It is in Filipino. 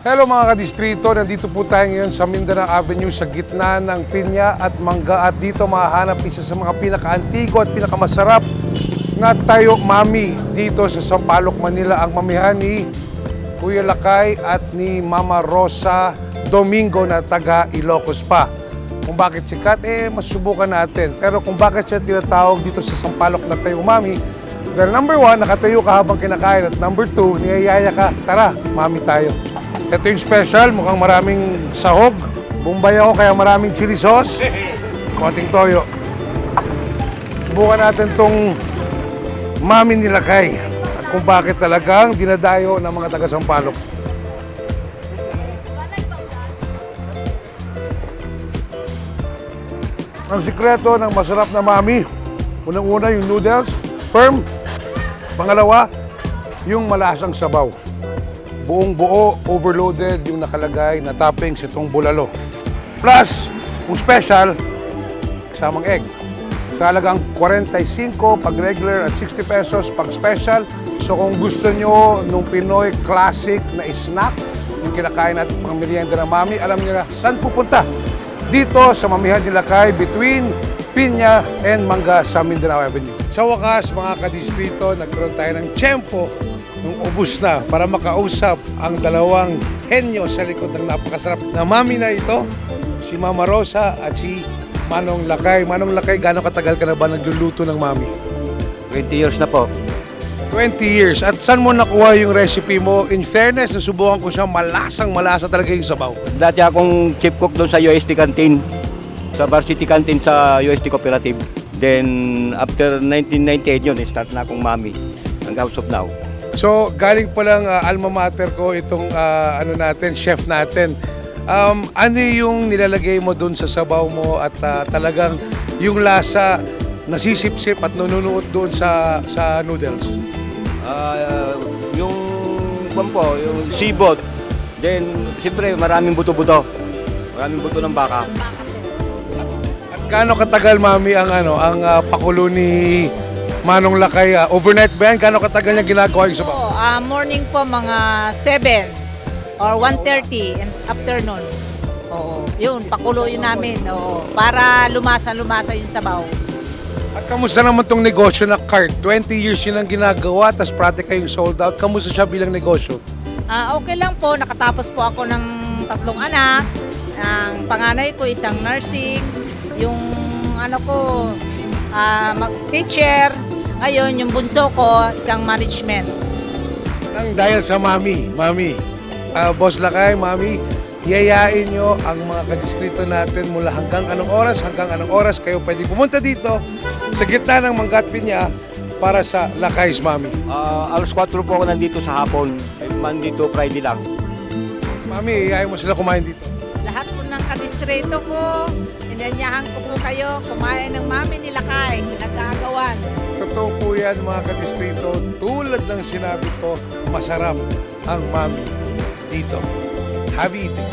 Hello mga kadistrito, nandito po tayo ngayon sa Mindanao Avenue sa gitna ng pinya at mangga at dito mahahanap isa sa mga pinaka-antigo at pinakamasarap na tayo mami dito sa Sampaloc, Manila, ang mamihan ni Kuya Lakay at ni Mama Rosa Domingo na taga Ilocos pa. Kung bakit sikat, masubukan natin. Pero kung bakit siya tinatawag dito sa Sampaloc na tayo mami, dahil number 1, nakatayo ka habang kinakain at number 2, niyayaya ka, tara, mami tayo. Ito yung special, mukhang maraming sahog. Bombay ako kaya maraming chili sauce. Konting toyo. Subukan natin tong mami ni Lakay. At kung bakit talagang dinadayo ng mga taga Sampaloc. Ang sikreto ng masarap na mami, unang-una yung noodles, firm. Pangalawa, yung malasang sabaw. Buong buo, overloaded yung nakalagay na toppings itong bulalo. Plus, kung special, kasamang egg. Sa halagang 45 pag regular at 60 pesos pag special. So kung gusto nyo nung Pinoy classic na snack, yung kinakain natin pang merienda ng mami, alam nyo na saan pupunta. Dito sa mamihan ni Lakay between Piña and Mangga sa Mindanao Avenue. Sa wakas, mga kadistrito, nagkaroon tayo ng tiyempo nung ubus na para makausap ang dalawang henyo sa likod ng napakasarap na mami na ito, si Mama Rosa at si Manong Lakay. Manong Lakay, gano'ng katagal ka na ba nagluluto ng mami? 20 years na po. 20 years. At saan mo nakuha yung recipe mo? In fairness, nasubukan ko siya, malasa talaga yung sabaw. Dati akong chief cook doon sa UST Canteen, sa Varsity Canteen sa UST Cooperative. Then, after 1998 yun, start na akong mami hanggang as of now. So, galing pa lang alma mater ko itong chef natin. Ano yung nilalagay mo doon sa sabaw mo at talagang yung lasa nasisip-sip at nanunuot doon sa noodles? Yung yung sibot. Then, siyempre, maraming buto-buto. Maraming buto ng baka. At gaano katagal, mami, ang pakulo ni Manong Lakay? Overnight ba yan? Gaano katagal niya ginagawa yung sabaw? Morning po mga 7 or 1:30 and afternoon. Oo, yun, pakulo yun namin. Oo, para lumasa yung sabaw. At kamusta naman tong negosyo na cart? 20 years yun ang ginagawa, tapos pratika yung sold out. Kamusta siya bilang negosyo? Okay lang po, nakatapos po ako ng 3 anak. Ang panganay ko isang nursing, yung teacher. Ngayon, yung bunso ko, isang management. Dahil sa mami, Boss Lakay, mami, yayain nyo ang mga kadistrito natin mula hanggang anong oras kayo pwede pumunta dito sa gitna ng Mangga at Piña para sa Lakay's Mami. Alas 4 po ako nandito sa hapon. Monday to Friday lang. Mami, yayain mo sila kumain dito. Lahat po ng kadistrito ko, inanyahan ko po kayo kumain ng mami ni Lakay, nagkagawan. Totoo po yan mga kadistrito, tulad ng sinabi ko, masarap ang mami dito. Have eaten.